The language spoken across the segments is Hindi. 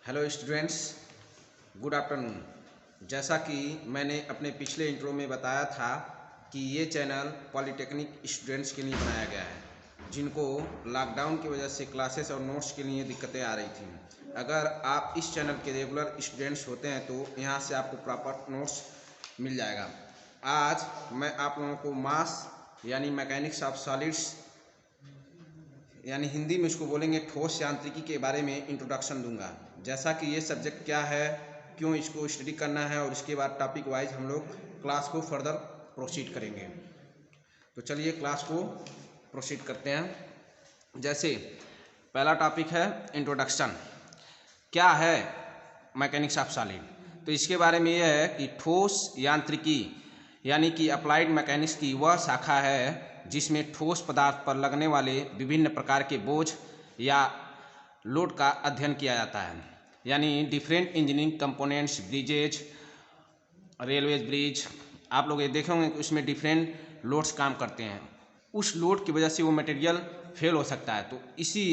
Hello students, good afternoon. जैसा कि मैंने अपने पिछले इंट्रो में बताया था कि ये चैनल पॉलिटेक्निक स्टूडेंट्स के लिए बनाया गया है जिनको लॉकडाउन की वजह से क्लासेस और नोट्स के लिए दिक्कतें आ रही थी। अगर आप इस चैनल के रेगुलर स्टूडेंट्स होते हैं तो यहाँ से आपको प्रॉपर नोट्स मिल जाएगा। आज मैं आप लोगों को मास यानी मैकेनिक्स ऑफ सॉलिड्स यानी हिंदी में इसको बोलेंगे ठोस यांत्रिकी के बारे में इंट्रोडक्शन दूंगा। जैसा कि ये सब्जेक्ट क्या है, क्यों इसको स्टडी करना है और इसके बाद टॉपिक वाइज हम लोग क्लास को फर्दर प्रोसीड करेंगे। तो चलिए क्लास को प्रोसीड करते हैं। जैसे पहला टॉपिक है इंट्रोडक्शन। क्या है मैकेनिक्स ऑफ सॉलिड? तो इसके बारे में यह है कि ठोस यांत्रिकी यानी कि अप्लाइड मैकेनिक्स की वह शाखा है जिसमें ठोस पदार्थ पर लगने वाले विभिन्न प्रकार के बोझ या लोड का अध्ययन किया जाता है। यानी different engineering components, bridges, railways bridge, आप लोग ये देखे होंगे कि उसमें डिफरेंट लोड्स काम करते हैं। उस लोड की वजह से वो मटेरियल फेल हो सकता है। तो इसी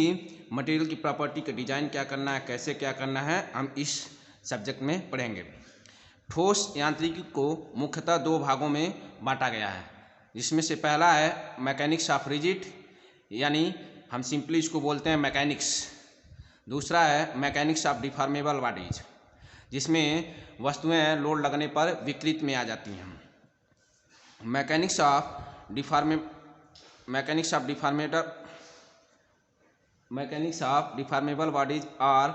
मटेरियल की प्रॉपर्टी का डिजाइन क्या करना है, कैसे क्या करना है, हम इस सब्जेक्ट में पढ़ेंगे। ठोस यांत्रिकी को मुख्यतः दो भागों में बांटा गया है, जिसमें से पहला है मैकेनिक्स ऑफ रिजिड यानी हम सिंपली इसको बोलते हैं मैकेनिक्स। दूसरा है मैकेनिक्स ऑफ डिफॉर्मेबल बॉडीज, जिसमें वस्तुएं लोड लगने पर विकृत में आ जाती हैं। मैकेनिक्स ऑफ डिफॉर्मेबल बॉडीज और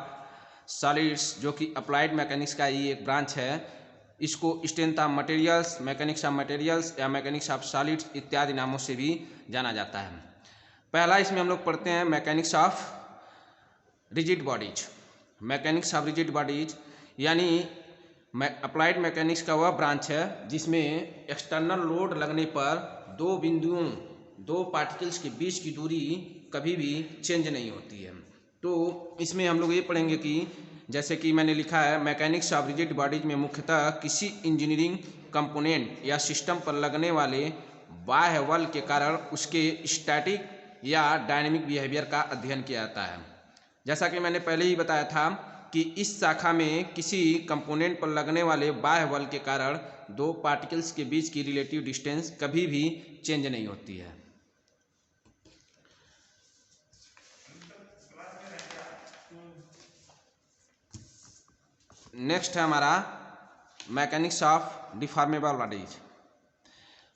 सॉलिड्स, जो कि अप्लाइड मैकेनिक्स का ही एक ब्रांच है। इसको strength of materials, mechanics of materials या मैकेनिक्स ऑफ सॉलिड्स इत्यादि नामों से भी जाना जाता है। पहला इसमें हम लोग पढ़ते हैं mechanics of rigid bodies. Mechanics of rigid bodies यानी अप्लाइड मैकेनिक्स का वह ब्रांच है जिसमें एक्सटर्नल लोड लगने पर दो बिंदुओं, दो पार्टिकल्स के बीच की दूरी कभी भी चेंज नहीं होती है। तो इसमें हम लोग ये पढ़ेंगे कि जैसे कि मैंने लिखा है मैकेनिक्स ऑफ रिजिड बॉडीज में मुख्यतः किसी इंजीनियरिंग कंपोनेंट या सिस्टम पर लगने वाले बाह्य बल के कारण उसके स्टैटिक या डायनेमिक बिहेवियर का अध्ययन किया जाता है। जैसा कि मैंने पहले ही बताया था कि इस शाखा में किसी कंपोनेंट पर लगने वाले बाह्य बल के कारण दो पार्टिकल्स के बीच की रिलेटिव डिस्टेंस कभी भी चेंज नहीं होती है। नेक्स्ट है हमारा mechanics of deformable bodies.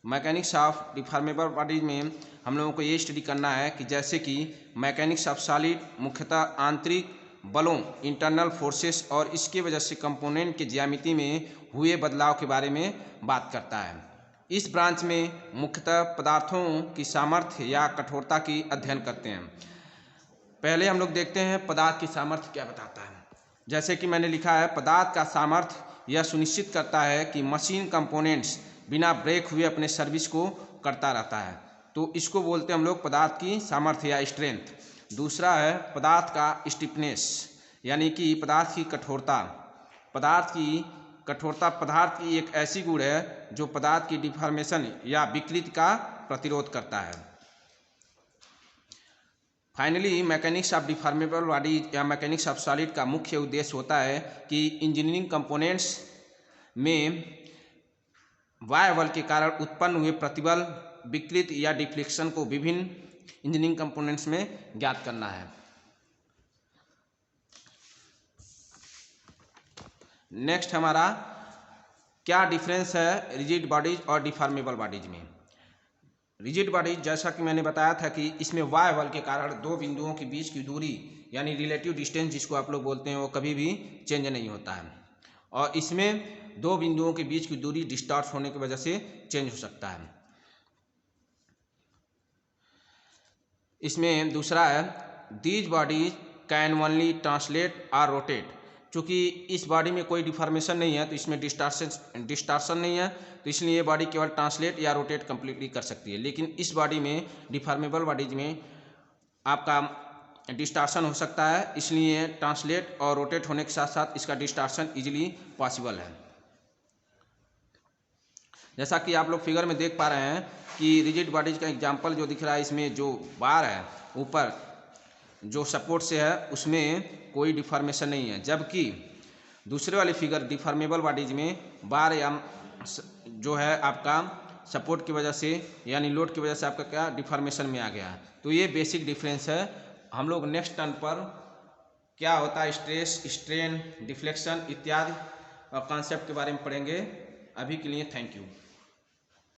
Mechanics of deformable bodies में हम लोगों को ये स्टडी करना है कि जैसे कि मैकेनिक्स ऑफ सॉलिड मुख्यतः आंतरिक बलों, इंटरनल फोर्सेस और इसके वजह से कंपोनेंट के ज्यामिति में हुए बदलाव के बारे में बात करता है। इस ब्रांच में मुख्यतः पदार्थों की सामर्थ्य या कठोरता की अध्ययन करते हैं। पहले हम लोग देखते हैं पदार्थ की सामर्थ्य क्या बताता है। जैसे कि मैंने लिखा है पदार्थ का सामर्थ्य यह सुनिश्चित करता है कि मशीन कंपोनेंट्स बिना ब्रेक हुए अपने सर्विस को करता रहता है। तो इसको बोलते हैं हम लोग पदार्थ की सामर्थ्य या स्ट्रेंथ। दूसरा है पदार्थ का स्टिफनेस यानी कि पदार्थ की कठोरता। पदार्थ की एक ऐसी गुण है जो पदार्थ की डिफॉर्मेशन या विकृति का प्रतिरोध करता है। Finally mechanics of deformable bodies या मैकेनिक्स ऑफ सॉलिड का मुख्य उद्देश्य होता है कि इंजीनियरिंग कंपोनेंट्स में बाह्य बल के कारण उत्पन्न हुए प्रतिबल, विकृति या डिफ्लेक्शन को विभिन्न इंजीनियरिंग कंपोनेंट्स में ज्ञात करना है। नेक्स्ट हमारा क्या डिफरेंस है रिजिड बॉडीज और डिफॉर्मेबल बॉडीज में। रिजिड बॉडीज जैसा कि मैंने बताया था कि इसमें बाह्य बल के कारण दो बिंदुओं के बीच की दूरी यानी रिलेटिव डिस्टेंस जिसको आप लोग बोलते हैं वो कभी भी चेंज नहीं होता है, और इसमें दो बिंदुओं के बीच की दूरी डिस्टॉर्ट होने की वजह से चेंज हो सकता है। इसमें दूसरा है these bodies can only translate और रोटेट। चूँकि इस बॉडी में कोई डिफॉर्मेशन नहीं है तो इसमें डिस्टॉर्शन नहीं है, तो इसलिए ये बॉडी केवल ट्रांसलेट या रोटेट कम्प्लीटली कर सकती है। लेकिन इस बॉडी में डिफॉर्मेबल बॉडीज में आपका डिस्टॉर्शन हो सकता है, इसलिए ट्रांसलेट और रोटेट होने के साथ साथ इसका डिस्टॉर्शन इजीली पॉसिबल है। जैसा कि आप लोग फिगर में देख पा रहे हैं कि रिजिड बॉडीज का एग्जाम्पल जो दिख रहा है, इसमें जो बार है ऊपर जो सपोर्ट से है उसमें कोई डिफॉर्मेशन नहीं है, जबकि दूसरे वाली फिगर डिफॉर्मेबल बॉडीज में बार या जो है आपका सपोर्ट की वजह से यानी लोड की वजह से आपका क्या डिफॉर्मेशन में आ गया है। तो ये बेसिक डिफरेंस है। हम लोग नेक्स्ट टर्न पर क्या होता है स्ट्रेस, स्ट्रेन, डिफ्लेक्शन इत्यादि कॉन्सेप्ट के बारे में पढ़ेंगे। अभी के लिए थैंक यू।